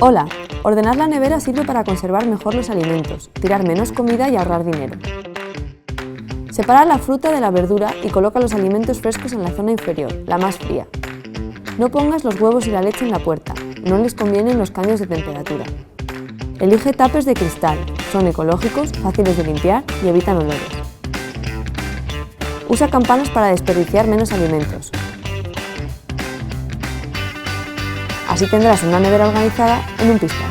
Hola, ordenar la nevera sirve para conservar mejor los alimentos, tirar menos comida y ahorrar dinero. Separa la fruta de la verdura y coloca los alimentos frescos en la zona inferior, la más fría. No pongas los huevos y la leche en la puerta, no les convienen los cambios de temperatura. Elige tapes de cristal, son ecológicos, fáciles de limpiar y evitan olores. Usa campanas para desperdiciar menos alimentos. Así tendrás una nevera organizada en un pistón.